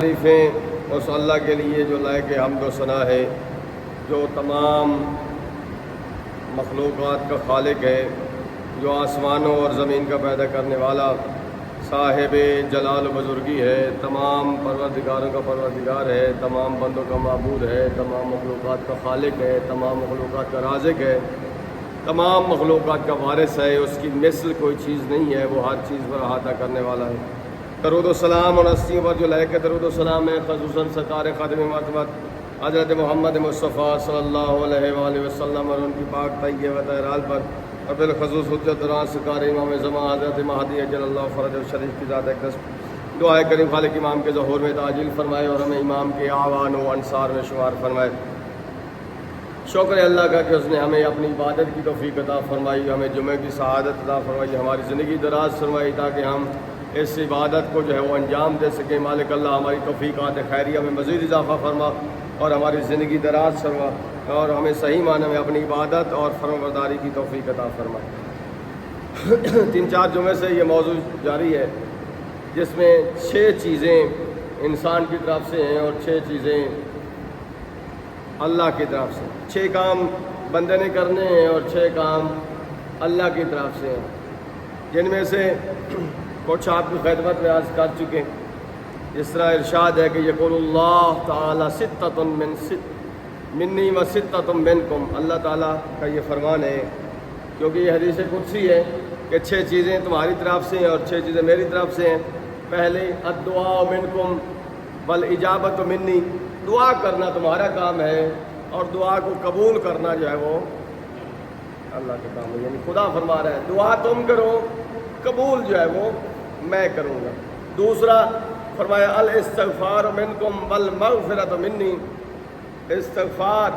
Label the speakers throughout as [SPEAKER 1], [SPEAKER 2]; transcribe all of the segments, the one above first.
[SPEAKER 1] تعریفیں اس اللہ کے لیے جو لائق حمد و ثنا ہے، جو تمام مخلوقات کا خالق ہے، جو آسمانوں اور زمین کا پیدا کرنے والا صاحب جلال و بزرگی ہے، تمام پروردگاروں کا پروردگار ہے، تمام بندوں کا معبود ہے، تمام مخلوقات کا خالق ہے، تمام مخلوقات کا رازق ہے، تمام مخلوقات کا وارث ہے، اس کی مثل کوئی چیز نہیں ہے، وہ ہر چیز پر احاطہ کرنے والا ہے۔ درود و سلام اور ہستیوں پر جو لائق درود و سلام ہے، خصوصاً سرکار خاتم مرتبہ حضرت محمد مصطفیٰ صلی اللہ علیہ وآلہ وسلم اور ان کی پاک طیبہ طاہرات پر، اور بالخصوص حجت راز سرکار امام زمان حضرت مہدی اجل اللہ فرج الشریف کی ذات اقدس دعائے کریم خالق امام کے ظہور میں تعجیل فرمائے اور ہمیں امام کے اعوان و انصار میں شمار فرمائے۔ شکر ہے اللہ کا کہ اس نے ہمیں اپنی عبادت کی توفیق عطا فرمائی، ہمیں جمعے کی سعادت عطا فرمائی، ہماری زندگی دراز فرمائی تاکہ ہم اس عبادت کو جو ہے وہ انجام دے سکیں۔ مالک اللہ ہماری توفیقات خیریہ میں مزید اضافہ فرما اور ہماری زندگی دراز فرما اور ہمیں صحیح معنی میں اپنی عبادت اور فرمانبرداری کی توفیق عطا فرما۔ 3-4 جمعے سے یہ موضوع جاری ہے جس میں 6 چیزیں انسان کی طرف سے ہیں اور 6 چیزیں اللہ کی طرف سے۔ 6 کام بندے نے کرنے ہیں اور 6 کام اللہ کی طرف سے ہیں، جن میں سے کچھ آپ کی خدمت میں عرض کر چکے، جس طرح ارشاد ہے کہ یقول اللہ تعالی ستۃ منی و ستۃ منکم، اللہ تعالیٰ کا یہ فرمان ہے، کیونکہ یہ حدیث قدسی ہے کہ 6 چیزیں تمہاری طرف سے ہیں اور 6 چیزیں میری طرف سے ہیں۔ پہلے الدعاء منکم والاجابۃ منی، دعا کرنا تمہارا کام ہے اور دعا کو قبول کرنا جو ہے وہ اللہ کا کام ہے، یعنی خدا فرما رہا ہے دعا تم کرو، قبول جو ہے وہ میں کروں گا۔ دوسرا فرمایا الاستغفار منکم والمغفرۃ منی، استغفار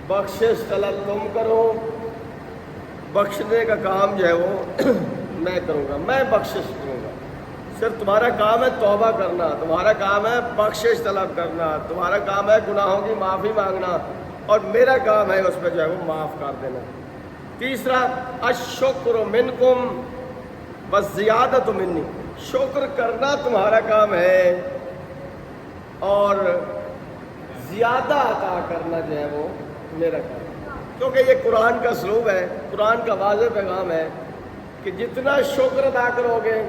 [SPEAKER 1] بخشش طلب تم کرو، بخشنے کا کام جو ہے وہ میں کروں گا، میں بخشش کروں گا۔ صرف تمہارا کام ہے توبہ کرنا، تمہارا کام ہے بخشش طلب کرنا، تمہارا کام ہے گناہوں کی معافی مانگنا، اور میرا کام ہے اس پہ جو ہے وہ معاف کر دینا۔ تیسرا الشکر منکم والزیادۃ منی، شکر کرنا تمہارا کام ہے اور زیادہ عطا کرنا جو ہے وہ میرا کام ہے، کیونکہ یہ قرآن کا اسلوب ہے، قرآن کا واضح پیغام ہے کہ جتنا شکر ادا کرو گے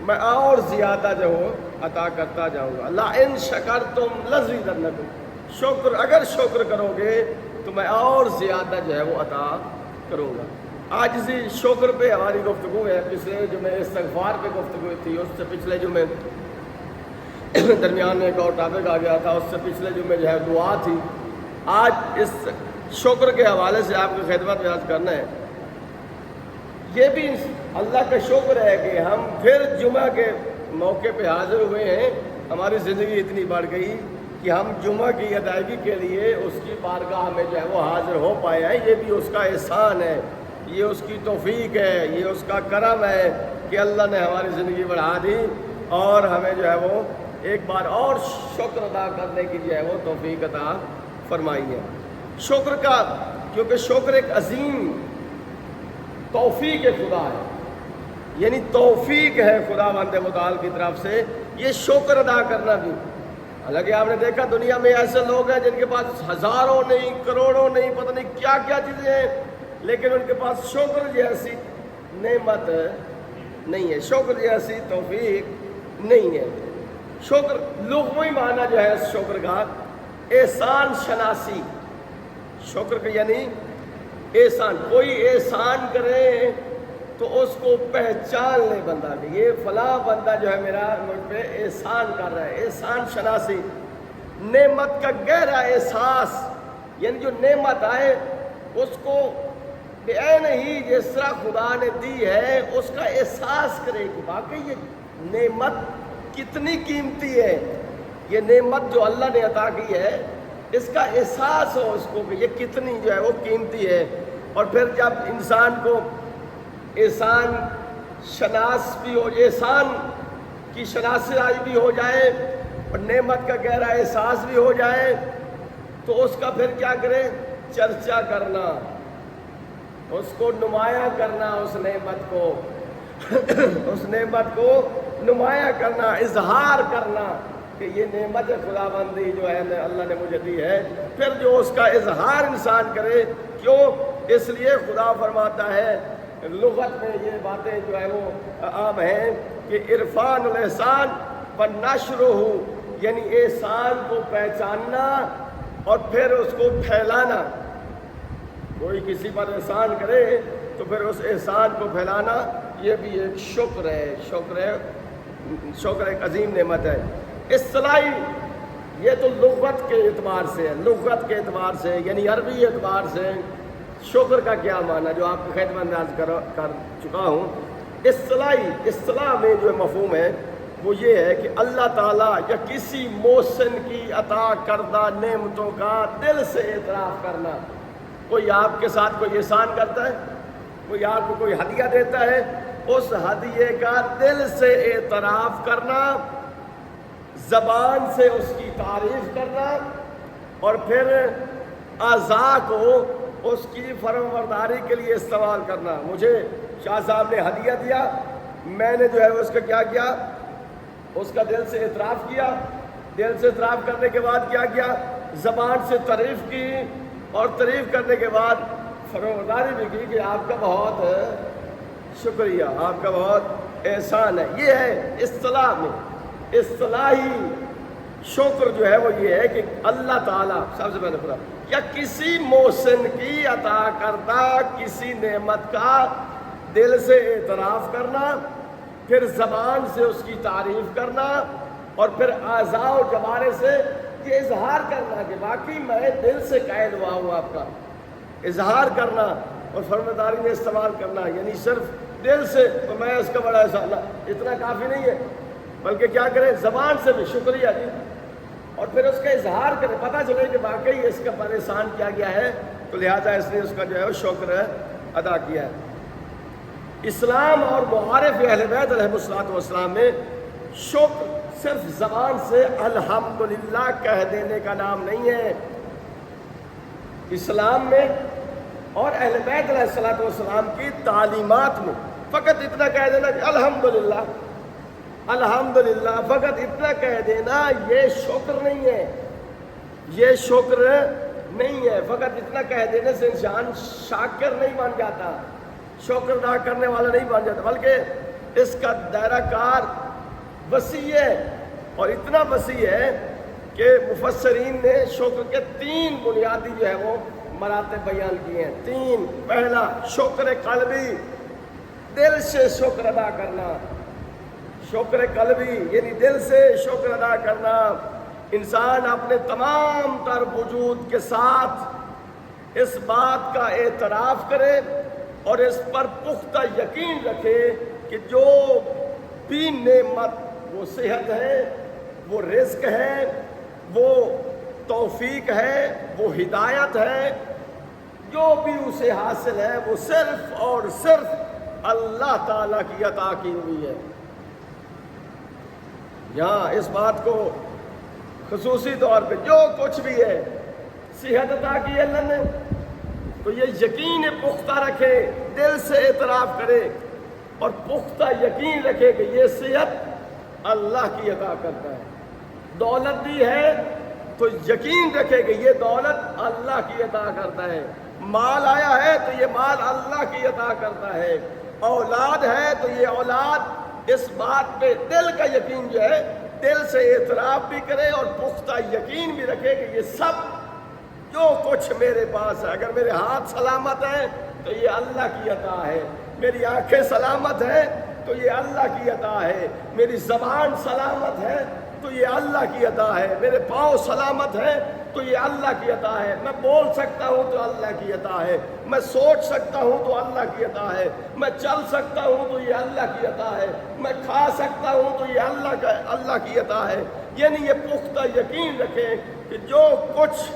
[SPEAKER 1] میں اور زیادہ جو ہو عطا کرتا جاؤں گا۔ لئن شکرتم لزیدنکم، شکر اگر شکر کرو گے تو میں اور زیادہ جو ہے وہ عطا کروں گا۔ آج اسی شکر پہ ہماری گفتگو ہے، پچھلے جمعے استغفار پہ گفتگو تھی، اس سے پچھلے جمعے درمیان میں ایک اور ٹاپک آ گیا تھا، اس سے پچھلے جمعے جو ہے دعا تھی۔ آج اس شکر کے حوالے سے آپ کی خدمت میں عرض کرنا ہے، یہ بھی اللہ کا شکر ہے کہ ہم پھر جمعہ کے موقع پہ حاضر ہوئے ہیں، ہماری زندگی اتنی بڑھ گئی کہ ہم جمعہ کی ادائیگی کے لیے اس کی بارگاہ میں جو ہے وہ حاضر ہو پائے ہیں۔ یہ بھی اس کا احسان ہے، یہ اس کی توفیق ہے، یہ اس کا کرم ہے کہ اللہ نے ہماری زندگی بڑھا دی اور ہمیں جو ہے وہ ایک بار اور شکر ادا کرنے کی جو ہے وہ توفیق عطا فرمائی ہے۔ شکر کا، کیونکہ شکر ایک عظیم توفیق خدا ہے، یعنی توفیق ہے خدا بند متعال کی طرف سے یہ شکر ادا کرنا بھی۔ حالانکہ آپ نے دیکھا دنیا میں ایسے لوگ ہیں جن کے پاس ہزاروں نہیں، کروڑوں نہیں، پتہ نہیں کیا کیا چیزیں ہیں، لیکن ان کے پاس شکر جیسی نعمت نہیں ہے، شکر جیسی توفیق نہیں ہے۔ شکر لغوی معنی جو ہے شکر کا احسان شناسی، شکر کا یعنی احسان، کوئی احسان کرے تو اس کو پہچان لے بندہ کہ یہ فلاں بندہ جو ہے میرا مجھ پہ احسان کر رہا ہے، احسان شناسی، نعمت کا گہرا احساس، یعنی جو نعمت آئے اس کو بعین ہی جس طرح خدا نے دی ہے اس کا احساس کرے کہ واقعی یہ نعمت کتنی قیمتی ہے، یہ نعمت جو اللہ نے عطا کی ہے اس کا احساس ہو اس کو کہ یہ کتنی جو ہے وہ قیمتی ہے۔ اور پھر جب انسان کو احسان شناس بھی ہو، احسان کی شناسائی بھی ہو جائے اور نعمت کا گہرا احساس بھی ہو جائے تو اس کا پھر کیا کرے؟ چرچا کرنا، اس کو نمایاں کرنا، اس نعمت کو اس نعمت کو نمایاں کرنا، اظہار کرنا کہ یہ نعمت خداوندی جو ہے اللہ نے مجھے دی ہے، پھر جو اس کا اظہار انسان کرے، کیوں؟ اس لیے خدا فرماتا ہے لغت میں یہ باتیں جو ہے وہ عام ہیں کہ عرفان الاحسان ونشرہ، یعنی احسان کو پہچاننا اور پھر اس کو پھیلانا۔ کوئی کسی پر احسان کرے تو پھر اس احسان کو پھیلانا، یہ بھی ایک شکر ہے، شکر ایک عظیم نعمت ہے۔ اصطلاحی یہ تو لغت کے اعتبار سے ہے، لغت کے اعتبار سے یعنی عربی اعتبار سے شکر کا کیا معنی جو آپ کی خدمت میں عرض کر چکا ہوں۔ اصطلاح میں جو مفہوم ہے وہ یہ ہے کہ اللہ تعالیٰ یا کسی محسن کی عطا کردہ نعمتوں کا دل سے اعتراف کرنا۔ کوئی آپ کے ساتھ کوئی احسان کرتا ہے، کوئی آپ کو کوئی ہدیہ دیتا ہے، اس ہدیے کا دل سے اعتراف کرنا، زبان سے اس کی تعریف کرنا، اور پھر اعضاء کو اس کی فرمانبرداری کے لیے استعمال کرنا۔ مجھے شاہ صاحب نے ہدیہ دیا، میں نے جو ہے اس کا کیا کیا؟ اس کا دل سے اعتراف کیا، دل سے اعتراف کرنے کے بعد کیا کیا؟ زبان سے تعریف کی، اور تعریف کرنے کے بعد فرمانبرداری بھی کی کہ آپ کا بہت شکریہ، آپ کا بہت احسان ہے۔ یہ ہے اصطلاح میں، اصطلاحی شکر جو ہے وہ یہ ہے کہ اللہ تعالیٰ سب سے پہلے پورا یا کسی محسن کی عطا کردہ کسی نعمت کا دل سے اعتراف کرنا، پھر زبان سے اس کی تعریف کرنا، اور پھر اعضاء و جوارح سے یہ اظہار کرنا کہ واقعی میں دل سے قائل ہوا ہوں، آپ کا اظہار کرنا اور فرمانبرداری میں استعمال کرنا، یعنی صرف دل سے میں اس کا بڑا احسان، اتنا کافی نہیں ہے، بلکہ کیا کریں؟ زبان سے بھی شکریہ جی، اور پھر اس کا اظہار کریں، پتہ چلے کہ واقعی اس کا پر احسان کیا گیا ہے، تو لہٰذا اس نے اس کا جو ہے وہ شکر ادا کیا ہے۔ اسلام اور معارف اہل بیت علیہ السلام میں شکر صرف زبان سے الحمدللہ کہہ دینے کا نام نہیں ہے۔ اسلام میں اور اہل بیت علیہ السلام کی تعلیمات میں فقط اتنا کہہ دینا کہ الحمدللہ، الحمدللہ، فقط اتنا کہہ دینا یہ شکر نہیں ہے، یہ شکر نہیں ہے۔ فقط اتنا کہہ دینے سے انسان شاکر نہیں بن جاتا، شکر ادا کرنے والا نہیں بن جاتا، بلکہ اس کا دائرہ کار وسیع ہے، اور اتنا وسیع ہے کہ مفسرین نے شکر کے 3 بنیادی جو ہے وہ مراتب بیان کیے ہیں۔ 3، پہلا شکر قلبی، دل سے شکر ادا کرنا، شکر قلبی یعنی دل سے شکر ادا کرنا۔ انسان اپنے تمام تر وجود کے ساتھ اس بات کا اعتراف کرے اور اس پر پختہ یقین رکھے کہ جو بھی نعمت، وہ صحت ہے، وہ رزق ہے، وہ توفیق ہے، وہ ہدایت ہے، جو بھی اسے حاصل ہے وہ صرف اور صرف اللہ تعالیٰ کی عطا کی ہوئی ہے۔ یہاں اس بات کو خصوصی طور پہ جو کچھ بھی ہے صحت عطا کی اللہ نے، تو یہ یقین پختہ رکھے، دل سے اعتراف کرے اور پختہ یقین رکھے کہ یہ صحت اللہ کی عطا کرتا ہے۔ دولت دی ہے تو یقین رکھے کہ یہ دولت اللہ کی عطا کرتا ہے۔ مال آیا ہے تو یہ مال اللہ کی عطا کرتا ہے۔ اولاد ہے تو یہ اولاد، اس بات پہ دل کا یقین جو ہے، دل سے اعتراف بھی کرے اور پختہ یقین بھی رکھے کہ یہ سب جو کچھ میرے پاس ہے، اگر میرے ہاتھ سلامت ہیں تو یہ اللہ کی عطا ہے، میری آنکھیں سلامت ہیں تو یہ اللہ کی عطا ہے، میری زبان سلامت ہے تو یہ اللہ کی عطا ہے، میرے پاؤں سلامت ہیں تو یہ اللہ کی عطا ہے، میں بول سکتا ہوں تو اللہ کی عطا ہے، میں سوچ سکتا ہوں تو اللہ کی عطا ہے، میں چل سکتا ہوں تو یہ اللہ کی عطا ہے، میں کھا سکتا ہوں تو یہ اللہ کی عطا ہے۔ یعنی یہ پختہ یقین رکھیں کہ جو کچھ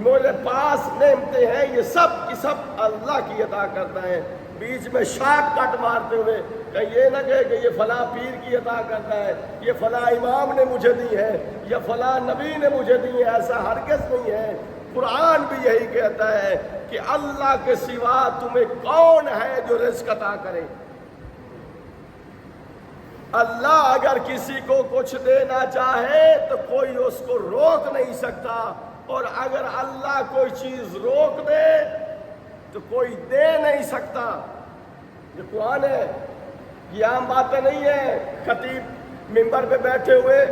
[SPEAKER 1] میرے پاس نعمتیں ہیں یہ سب کی سب اللہ کی عطا کرتا ہے۔ بیچ میں شاک کٹ مارتے ہوئے کہ یہ نہ کہے کہ یہ فلاں پیر کی عطا کرتا ہے، یہ فلاں امام نے مجھے دی ہے، یا فلاں نبی نے مجھے دی ہے، ایسا ہرگز نہیں ہے۔ قرآن بھی یہی کہتا ہے کہ اللہ کے سوا تمہیں کون ہے جو رزق عطا کرے؟ اللہ اگر کسی کو کچھ دینا چاہے تو کوئی اس کو روک نہیں سکتا، اور اگر اللہ کوئی چیز روک دے تو کوئی دے نہیں سکتا۔ یہ قرآن ہے، یہ عام باتیں نہیں ہیں، خطیب منبر پہ بیٹھے ہوئے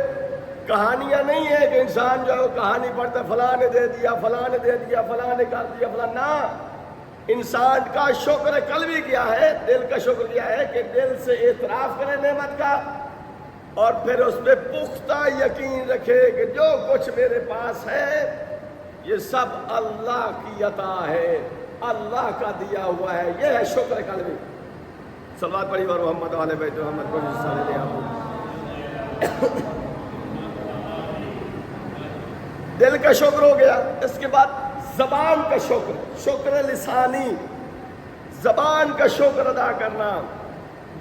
[SPEAKER 1] کہانیاں نہیں ہیں کہ انسان جو ہے وہ کہانی پڑھتا ہے فلاں نے دے دیا، فلاں نے دے دیا، فلاں نے کر دیا، فلاں نہ۔ انسان کا شکر قلبی کیا ہے، دل کا شکر کیا ہے کہ دل سے اعتراف کرے نعمت کا، اور پھر اس پہ پختہ یقین رکھے کہ جو کچھ میرے پاس ہے یہ سب اللہ کی عطا ہے، اللہ کا دیا ہوا ہے، یہ ہے شکر قلبی۔ صلوات پڑھی اور محمد والے بیت محمد کو صلی اللہ علیہ وسلم۔ دل کا شکر ہو گیا، اس کے بعد زبان کا شکر، شکر لسانی، زبان کا شکر ادا کرنا۔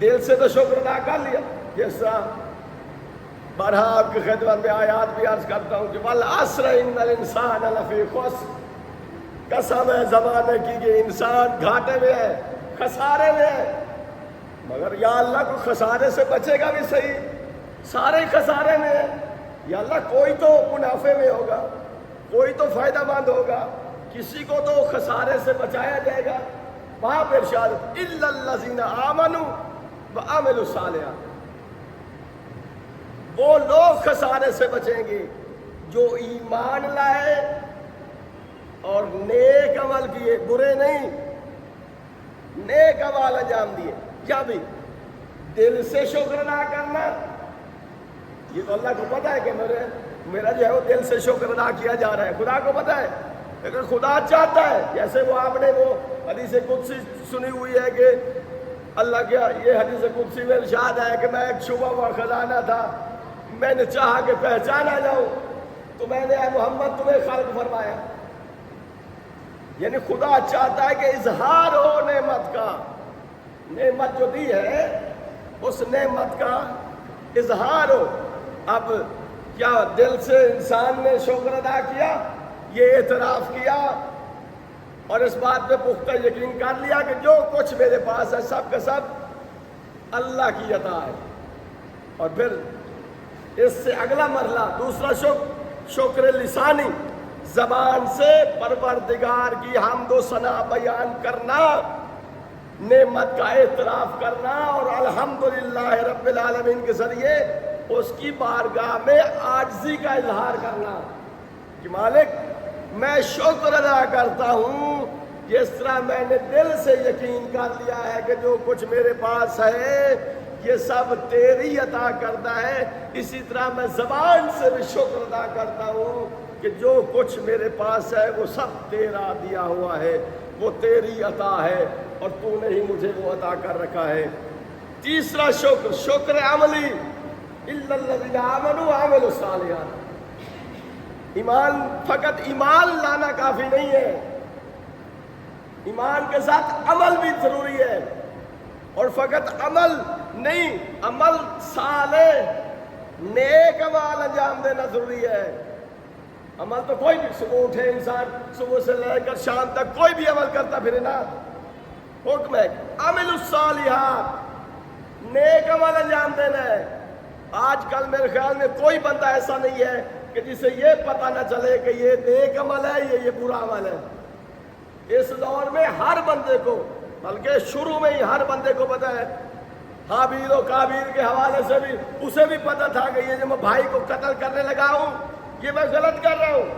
[SPEAKER 1] دل سے تو شکر ادا کر لیا، جس طرح بارہا آپ کی خدمت میں آیات بھی عرض کرتا ہوں کہ والعصر ان الانسان لفی خسر، قسم ہے زمانے کی کہ انسان گھاٹے میں ہے، خسارے میں ہے، مگر یا اللہ کو خسارے سے بچے گا بھی صحیح، سارے خسارے میں ہے، یا اللہ کوئی تو منافع میں ہوگا، کوئی تو فائدہ مند ہوگا، کسی کو تو خسارے سے بچایا جائے گا۔ وہاں پہ ارشاد الا الذین آمنوا وعملوا الصالحات، وہ لوگ خسارے سے بچیں گے جو ایمان لائے اور نیک عمل کیے، برے نہیں، نیک عمل انجام دیے۔ یا بھی دل سے شکر ادا کرنا، یہ تو اللہ کو پتہ ہے کہ میرا جو ہے وہ دل سے شکر ادا کیا جا رہا ہے، خدا کو پتہ ہے، لیکن خدا چاہتا ہے، جیسے وہ آپ نے وہ حدیث قدسی سنی ہوئی ہے کہ اللہ کیا، یہ حدیث قدسی میں ارشاد ہے کہ میں ایک چھپا ہوا خزانہ تھا، میں نے چاہا کہ پہچانا جاؤں تو میں نے اے محمد تمہیں خلق فرمایا۔ یعنی خدا چاہتا ہے کہ اظہار ہو نعمت کا، نعمت جو دی ہے اس نعمت کا اظہار ہو۔ اب کیا دل سے انسان نے شکر ادا کیا، یہ اعتراف کیا اور اس بات پہ پختہ یقین کر لیا کہ جو کچھ میرے پاس ہے سب کا سب اللہ کی عطا ہے۔ اور پھر اس سے اگلا مرحلہ دوسرا شکر لسانی، زبان سے پروردگار کی حمد و ثنا بیان کرنا، نعمت کا اعتراف کرنا اور الحمدللہ رب العالمین کے ذریعے اس کی بارگاہ میں عاجزی کا اظہار کرنا کہ مالک میں شکر ادا کرتا ہوں، جس طرح میں نے دل سے یقین کر لیا ہے کہ جو کچھ میرے پاس ہے یہ سب تیری عطا کرتا ہے، اسی طرح میں زبان سے بھی شکر ادا کرتا ہوں کہ جو کچھ میرے پاس ہے وہ سب تیرا دیا ہوا ہے، وہ تیری عطا ہے اور تو نے ہی مجھے وہ عطا کر رکھا ہے۔ تیسرا شکر، شکر عملی، الا الذین آمنوا وعملوا الصالحات۔ ایمان، فقط ایمان لانا کافی نہیں ہے، ایمان کے ساتھ عمل بھی ضروری ہے، اور فقط عمل نہیں، عمل صالح، نیک عمل انجام دینا ضروری ہے۔ عمل تو کوئی بھی، صبح اٹھے انسان، صبح سے لے کر شام تک کوئی بھی عمل کرتا پھرے نا، حکم ہے عمل الصالحات، نیک عمل انجام دینا ہے۔ آج کل میرے خیال میں کوئی بندہ ایسا نہیں ہے کہ جسے یہ پتہ نہ چلے کہ یہ نیک عمل ہے یہ برا عمل ہے۔ اس دور میں ہر بندے کو، بلکہ شروع میں ہی ہر بندے کو پتہ ہے، حابیل و قابیل کے حوالے سے بھی اسے بھی پتہ تھا کہ یہ جو میں بھائی کو قتل کرنے لگا ہوں یہ میں غلط کر رہا ہوں۔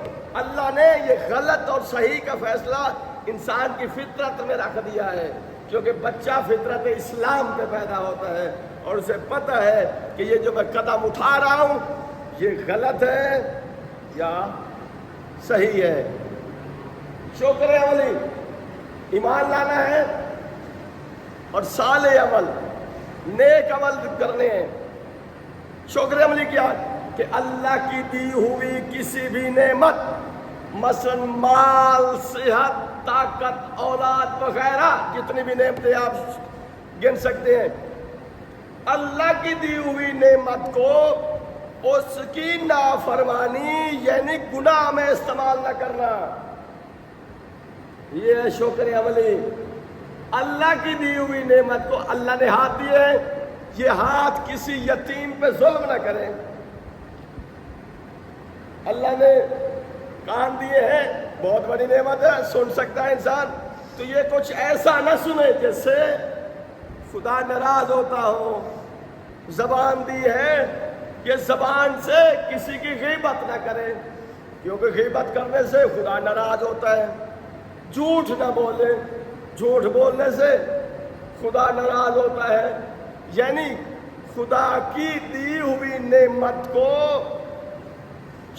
[SPEAKER 1] اللہ نے یہ غلط اور صحیح کا فیصلہ انسان کی فطرت میں رکھ دیا ہے، کیونکہ بچہ فطرت اسلام پہ پیدا ہوتا ہے اور اسے پتہ ہے کہ یہ جو میں قدم اٹھا رہا ہوں یہ غلط ہے یا صحیح ہے۔ شکر عملی، ایمان لانا ہے اور صالح عمل، نیک عمل کرنے ہیں۔ شکر عملی کیا کہ اللہ کی دی ہوئی کسی بھی نعمت، مثلا مال، صحت، طاقت، اولاد وغیرہ جتنی بھی نعمتیں آپ گن سکتے ہیں، اللہ کی دی ہوئی نعمت کو اس کی نافرمانی یعنی گناہ میں استعمال نہ کرنا، یہ ہے شکر عملی۔ اللہ کی دی ہوئی نعمت کو اللہ نے ہاتھ دیے، یہ ہاتھ کسی یتیم پہ ظلم نہ کریں. اللہ نے کان دیے ہیں، بہت بڑی نعمت ہے، سن سکتا ہے انسان، تو یہ کچھ ایسا نہ سنے جس سے خدا ناراض ہوتا ہو. زبان دی ہے کہ زبان سے کسی کی غیبت نہ کرے، کیونکہ غیبت کرنے سے خدا ناراض ہوتا ہے. جھوٹ نہ بولے، جھوٹ بولنے سے خدا ناراض ہوتا ہے. یعنی خدا کی دی ہوئی نعمت کو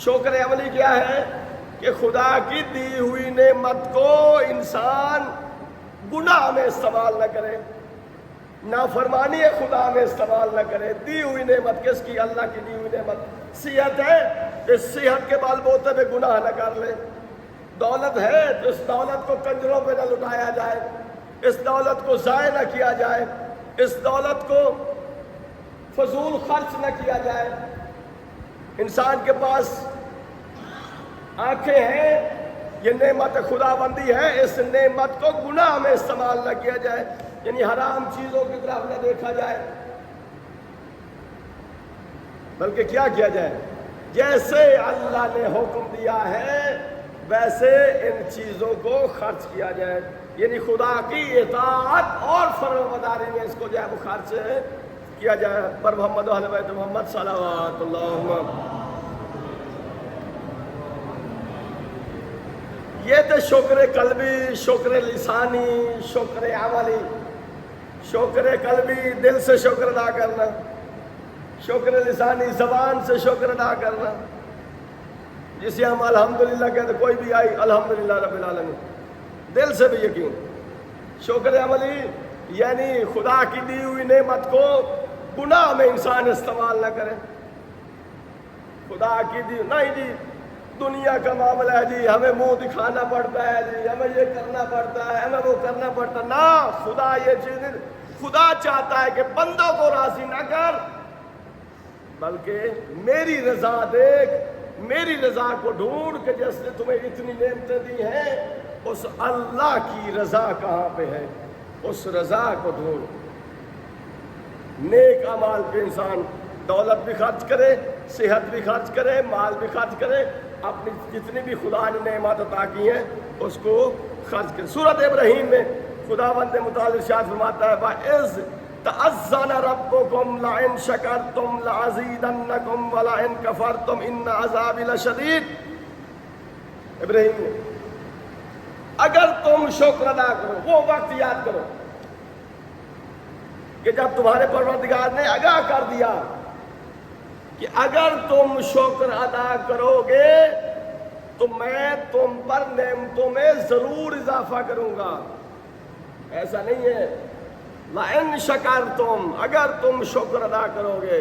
[SPEAKER 1] شکر عملی کیا ہے کہ خدا کی دی ہوئی نعمت کو انسان گناہ میں استعمال نہ کرے، نافرمانی خدا میں استعمال نہ کرے. دی ہوئی نعمت کس کی؟ اللہ کی دی ہوئی نعمت. صحت ہے، اس صحت کے بال بوتے پہ گناہ نہ کر لے. دولت ہے تو اس دولت کو کنجروں پہ نہ لٹایا جائے، اس دولت کو ضائع نہ کیا جائے، اس دولت کو فضول خرچ نہ کیا جائے. انسان کے پاس آنکھیں ہیں، یہ نعمت خدا بندی ہے، اس نعمت کو گناہ میں استعمال نہ کیا جائے، یعنی حرام چیزوں کی طرف نہ دیکھا جائے، بلکہ کیا کیا جائے؟ جیسے اللہ نے حکم دیا ہے ویسے ان چیزوں کو خرچ کیا جائے. یعنی خدا کی اطاعت اور فرمانبرداری میں اس کو جو ہے وہ خرچ کیا جائے. پر محمد و اہل بیت محمد صلوات اللہ. یہ تو شکر قلبی، شکر لسانی، شکر عملی. شکر قلبی دل سے شکر ادا کرنا، شکر لسانی زبان سے شکر ادا کرنا. جسے ہم الحمدللہ کہتے کوئی بھی آئی الحمدللہ رب العالمین، دل سے بھی یقین. شکر عملی یعنی خدا کی دی ہوئی نعمت کو گناہ میں انسان استعمال نہ کرے. خدا کی دی نہیں جی دنیا کا معاملہ ہے جی، ہمیں منہ دکھانا پڑتا ہے جی، ہمیں یہ کرنا پڑتا ہے، ہمیں وہ کرنا پڑتا ہے. نہ، خدا یہ چیز خدا چاہتا ہے کہ بندوں کو راضی نہ کر، بلکہ میری رضا دیکھ، میری رضا کو ڈھونڈ کہ جس نے تمہیں اتنی نعمتیں دی ہیں اس اللہ کی رضا کہاں پہ ہے، اس رضا کو ڈھونڈ. نیک اعمال پہ انسان دولت بھی خرچ کرے، صحت بھی خرچ کرے، مال بھی خرچ کرے، اپنی جتنی بھی خدا نے نعمت عطا کی ہیں اس کو خرچ کرے. سورۃ ابراہیم میں خداوند متعال ارشاد فرماتا ہے وَإِذْ تَأَذَّنَ رَبُّكُمْ لَئِن شَكَرْتُمْ لَأَزِيدَنَّكُمْ وَلَئِن كَفَرْتُمْ إِنَّ عَذَابِي لَشَدِيدٌ. ابراہیم نے اگر تم شکر ادا کرو، وہ وقت یاد کرو کہ جب تمہارے پروردگار نے آگاہ کر دیا کہ اگر تم شکر ادا کرو گے تو میں تم پر نعمتوں میں ضرور اضافہ کروں گا. ایسا نہیں ہے لَإِن شَكَرْتُمْ، اگر تم شکر ادا کرو گے.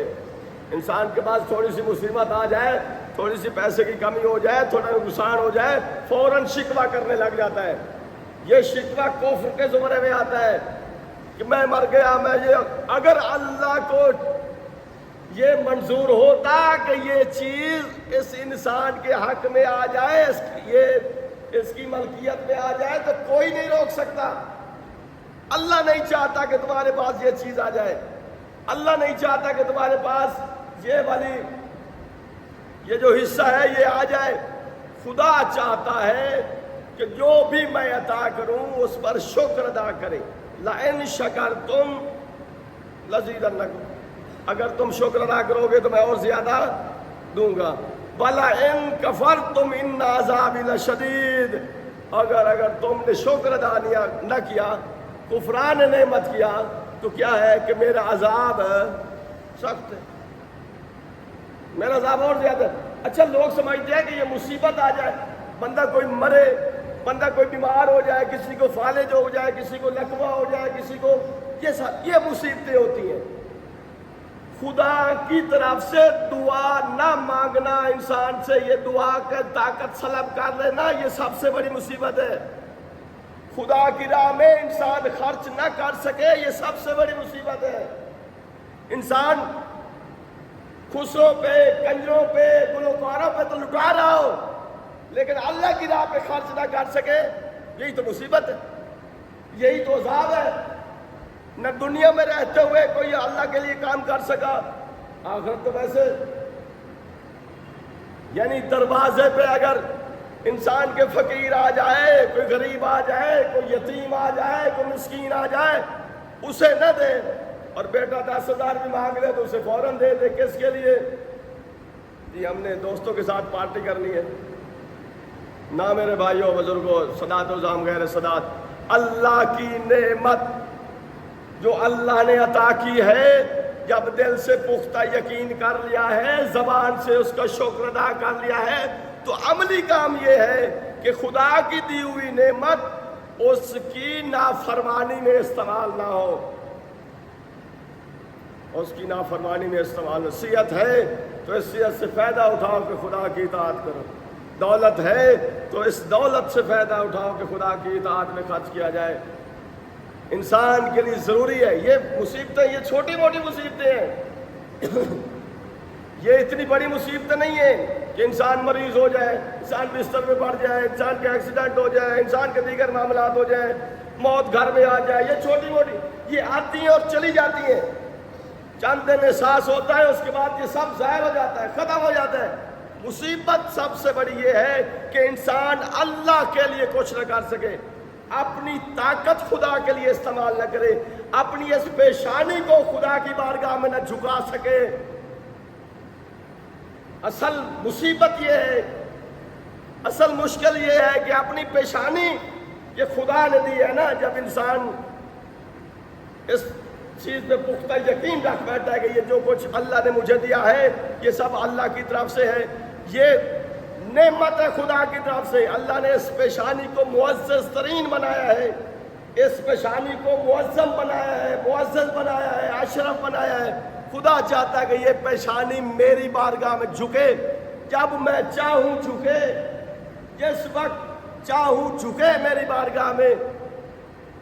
[SPEAKER 1] انسان کے پاس تھوڑی سی مصیبت آ جائے، تھوڑی سی پیسے کی کمی ہو جائے، تھوڑا نقصان ہو جائے، فوراً شکوہ کرنے لگ جاتا ہے. یہ شکوہ کفر کے زمرے میں آتا ہے کہ میں مر گیا، میں یہ. اگر اللہ کو یہ منظور ہوتا کہ یہ چیز اس انسان کے حق میں آ جائے، اس کی ملکیت میں آ جائے تو کوئی نہیں روک سکتا. اللہ نہیں چاہتا کہ تمہارے پاس یہ چیز آ جائے، اللہ نہیں چاہتا کہ تمہارے پاس یہ جو حصہ ہے یہ آ جائے. خدا چاہتا ہے کہ جو بھی میں عطا کروں اس پر شکر ادا کرے. لَإِن شَكَرْتُمْ لَزِيدَنَّكُمْ، اگر تم شکر ادا کرو گے تو میں اور زیادہ دوں گا. وَلَئِن كَفَرْتُمْ إِنَّ عَذَابِي لَشَدِيدٌ، اگر تم نے شکر ادا نہ کیا، کفران نعمت کیا، تو کیا ہے کہ میرا عذاب سخت ہے، میرا عذاب اور زیادہ ہے. اچھا لوگ سمجھتے ہیں کہ یہ مصیبت آ جائے، بندہ کوئی مرے، بندہ کوئی بیمار ہو جائے، کسی کو فالج ہو جائے، کسی کو لقوہ ہو جائے، کسی کو یہ مصیبتیں ہوتی ہیں. خدا کی طرف سے دعا نہ مانگنا، انسان سے یہ دعا کا طاقت سلب کر لینا، یہ سب سے بڑی مصیبت ہے. خدا کی راہ میں انسان خرچ نہ کر سکے، یہ سب سے بڑی مصیبت ہے. انسان خسروں پہ، کنجروں پہ، گلوکاروں پہ تو لٹا رہا ہو، لیکن اللہ کی راہ پہ خرچ نہ کر سکے، یہی تو مصیبت ہے، یہی تو عذاب ہے. نہ دنیا میں رہتے ہوئے کوئی اللہ کے لیے کام کر سکا، آخرت تو ویسے، یعنی دروازے پہ اگر انسان کے فقیر آ جائے، کوئی غریب آ جائے، کوئی یتیم آ جائے، کوئی مسکین آ جائے، اسے نہ دے، اور بیٹا 10,000 بھی مانگ لے تو اسے فوراً دے دے، کس کے لیے؟ جی ہم نے دوستوں کے ساتھ پارٹی کرنی ہے۔ نہ میرے بھائیوں بزرگوں، صدات و زام غیر صدات، اللہ کی نعمت جو اللہ نے عطا کی ہے، جب دل سے پختہ یقین کر لیا ہے، زبان سے اس کا شکر ادا کر لیا ہے، تو عملی کام یہ ہے کہ خدا کی دی ہوئی نعمت اس کی نافرمانی میں استعمال نہ ہو، اس کی نافرمانی میں استعمال نہ۔ صحت ہے تو اس صحت سے فائدہ اٹھاؤ کہ خدا کی اطاعت کرو، دولت ہے تو اس دولت سے فائدہ اٹھاؤ کہ خدا کی اطاعت میں خرچ کیا جائے۔ انسان کے لیے ضروری ہے، یہ مصیبتیں یہ چھوٹی موٹی مصیبتیں ہیں، یہ اتنی بڑی مصیبتیں نہیں ہیں کہ انسان مریض ہو جائے، انسان بستر میں پڑ جائے، انسان کا ایکسیڈنٹ ہو جائے، انسان کے دیگر معاملات ہو جائیں، موت گھر میں آ جائے، یہ چھوٹی موٹی، یہ آتی ہیں اور چلی جاتی ہیں، چند دن احساس ہوتا ہے، اس کے بعد یہ سب ظاہر ہو جاتا ہے، ختم ہو جاتا ہے۔ مصیبت سب سے بڑی یہ ہے کہ انسان اللہ کے لیے کچھ نہ کر سکے، اپنی طاقت خدا کے لیے استعمال نہ کرے، اپنی اس پیشانی کو خدا کی بارگاہ میں نہ جھکا سکے۔ اصل مصیبت یہ ہے، اصل مشکل یہ ہے کہ اپنی پیشانی یہ خدا نے دی ہے نا، جب انسان اس چیز پہ پختہ یقین رکھ بیٹھتا ہے کہ یہ جو کچھ اللہ نے مجھے دیا ہے یہ سب اللہ کی طرف سے ہے، یہ نعمت ہے خدا کی طرف سے، اللہ نے اس پیشانی کو معزز ترین بنایا ہے، اس پیشانی کو معظم بنایا ہے، معزز بنایا ہے، اشرف بنایا ہے۔ خدا چاہتا ہے کہ یہ پیشانی میری بارگاہ میں جھکے، جب میں چاہوں جھکے، جس وقت چاہوں جھکے میری بارگاہ میں۔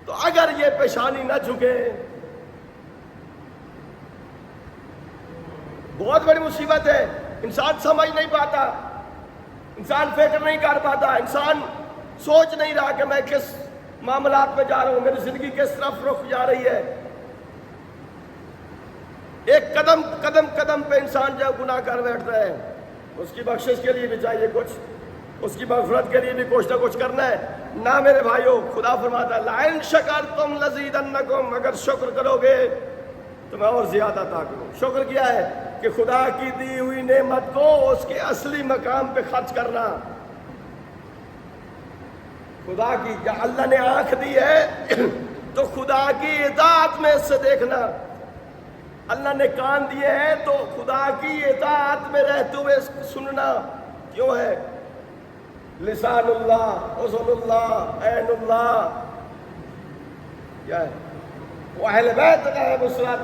[SPEAKER 1] تو اگر یہ پیشانی نہ جھکے، بہت بڑی مصیبت ہے، انسان سمجھ نہیں پاتا، انسان فکر نہیں کر پاتا، انسان سوچ نہیں رہا کہ میں کس معاملات میں جا رہا ہوں، میری زندگی کس طرف رخ جا رہی ہے۔ ایک قدم قدم قدم پہ انسان جب گناہ کر بیٹھتا ہے، اس کی بخشش کے لیے بھی چاہیے کچھ، اس کی مغفرت کے لیے بھی کچھ نہ کچھ کرنا ہے نہ میرے بھائیوں۔ خدا فرماتا ہے لَئِن شَكَرْتُمْ لَزِيدَنَّكُمْ، اگر شکر کرو گے تو میں اور زیادہ عطا کروں۔ شکر کیا ہے کہ خدا کی دی ہوئی نعمت کو اس کے اصلی مقام پہ خرچ کرنا۔ خدا کی، اللہ نے آنکھ دی ہے تو خدا کی اطاعت میں اس سے دیکھنا، اللہ نے کان دیے ہیں تو خدا کی اطاعت میں رہتے ہوئے اس کو سننا۔ کیوں ہے؟ لسان اللہ، اذن اللہ، عین اللہ، کیا ہے؟ وہ اہل بیت علیہ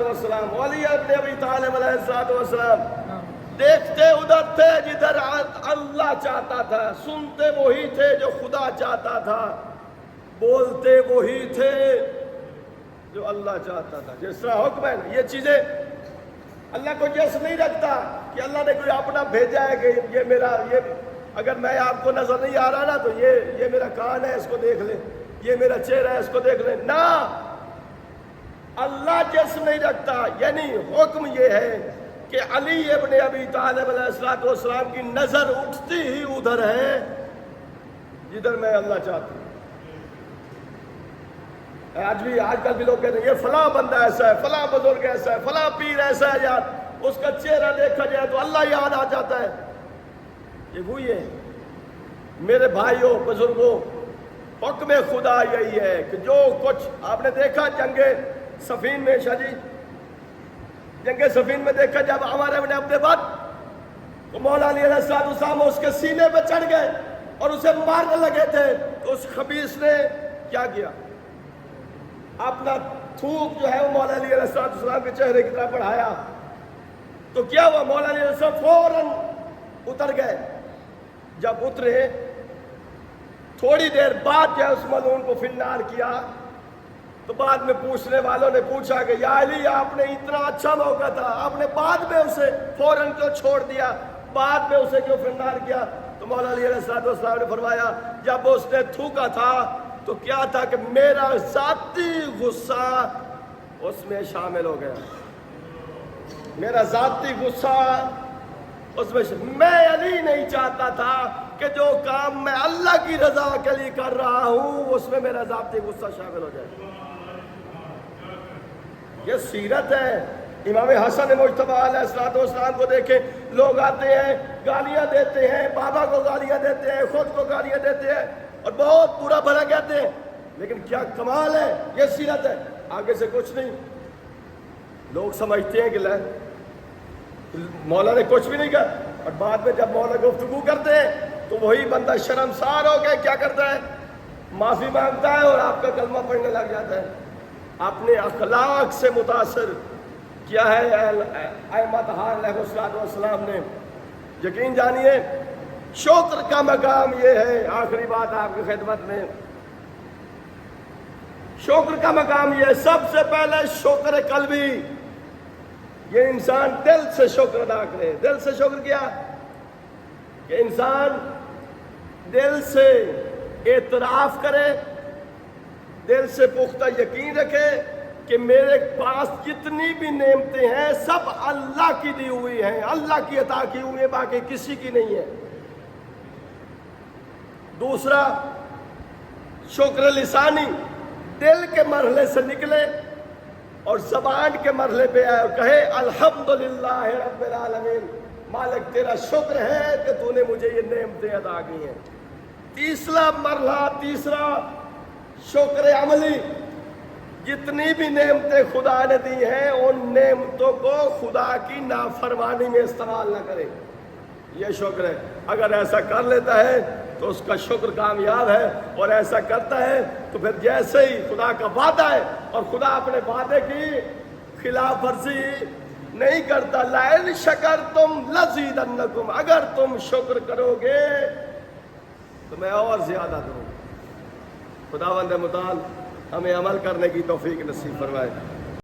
[SPEAKER 1] السلام، علی ابن ابی طالب علیہ السلام دیکھتے ادھر تھے جدھر اللہ چاہتا تھا، سنتے وہی تھے جو خدا چاہتا تھا، بولتے وہی تھے جو اللہ چاہتا تھا۔ جس طرح حکم ہے، یہ چیزیں اللہ کو جیسے نہیں رکھتا کہ اللہ نے کوئی اپنا بھیجا ہے کہ یہ میرا، یہ اگر میں آپ کو نظر نہیں آ رہا نا تو یہ میرا کان ہے، اس کو دیکھ لیں، یہ میرا چہرہ ہے، اس کو دیکھ لیں، نہ، اللہ جیسے نہیں رکھتا۔ یعنی حکم یہ ہے کہ علی ابن ابی طالب علیہ السلام کی نظر اٹھتی ہی ادھر ہے جدھر میں اللہ چاہتا ہوں۔ آج کل بھی لوگ کہتے ہیں یہ فلاں بندہ ایسا ہے، فلاں بزرگ ایسا ہے، فلاں پیر ایسا ہے، یار اس کا چہرہ دیکھا جائے تو اللہ یاد آ جاتا ہے۔ یہ وہی ہے میرے بھائیوں بزرگوں، حکم خدا یہی ہے کہ جو کچھ آپ نے دیکھا جنگ صفین میں، شاہ جی جنگ صفین میں دیکھا جب عمر بن عبد بد تو مولا علی علیہ السلام اس کے سینے پہ چڑھ گئے اور اسے مارنے لگے تھے، تو اس خبیث نے کیا کیا؟ اپنا تھوک جو ہے وہ مولا علی علیہ السلام کے چہرے کی طرف بڑھایا، تو کیا ہوا؟ مولا علی علیہ السلام فوراً اتر گئے۔ جب اترے تھوڑی دیر بعد جو ہے اس ملعون کو فنار کیا، تو بعد میں پوچھنے والوں نے پوچھا کہ یا علی آپ نے اتنا اچھا موقع تھا، آپ نے بعد میں اسے فوراً کیوں چھوڑ دیا، بعد میں اسے کیوں فنار کیا؟ تو مولا علی علیہ السلام نے فرمایا جب اس نے تھوکا تھا تو کیا تھا کہ میرا ذاتی غصہ اس میں شامل ہو گیا. میرا ذاتی غصہ اس میں میں علی نہیں چاہتا تھا کہ جو کام میں اللہ کی رضا کے لیے کر رہا ہوں اس میں میرا ذاتی غصہ شامل ہو جائے. یہ سیرت ہے. امام حسن مجتبی علیہ السلام کو دیکھیں, لوگ آتے ہیں گالیاں دیتے ہیں, بابا کو گالیاں دیتے ہیں, خود کو گالیاں دیتے ہیں اور بہت برا بھلا کہتے ہیں, لیکن کیا کمال ہے, یہ سیرت ہے, آگے سے کچھ نہیں. لوگ سمجھتے ہیں کہ مولا نے کچھ بھی نہیں کہا, اور بعد میں جب مولا گفتگو کرتے ہیں تو وہی بندہ شرمسار ہو کے کیا کرتا ہے, معافی مانگتا ہے اور آپ کا کلمہ پڑھنے لگ جاتا ہے. اپنے اخلاق سے متاثر کیا ہے ائمہ طہارہ علیہ السلام نے. یقین جانیے شکر کا مقام یہ ہے, آخری بات آپ کی خدمت میں, شکر کا مقام یہ ہے, سب سے پہلے شکر قلبی, یہ انسان دل سے شکر ادا کرے. دل سے شکر کیا کہ انسان دل سے اعتراف کرے, دل سے پختہ یقین رکھے کہ میرے پاس جتنی بھی نعمتیں ہیں سب اللہ کی دی ہوئی ہیں, اللہ کی عطا کی ہوئی ہیں, باقی کسی کی نہیں ہے. دوسرا شکر لسانی, دل کے مرحلے سے نکلے اور زبان کے مرحلے پہ آئے اور کہے الحمدللہ رب العالمین, مالک تیرا شکر ہے کہ تو نے مجھے یہ نعمتیں عطا کی ہیں. تیسرا مرحلہ, تیسرا شکر عملی, جتنی بھی نعمتیں خدا نے دی ہیں ان نعمتوں کو خدا کی نافرمانی میں استعمال نہ کرے. یہ شکر ہے. اگر ایسا کر لیتا ہے تو اس کا شکر کامیاب ہے, اور ایسا کرتا ہے تو پھر جیسے ہی خدا کا وعدہ ہے اور خدا اپنے وعدے کی خلاف ورزی نہیں کرتا. لئن شکرتم لزیدنکم, اگر تم شکر کرو گے تو میں اور زیادہ دوں. خداوند متعال ہمیں عمل کرنے کی توفیق نصیب فرمائے.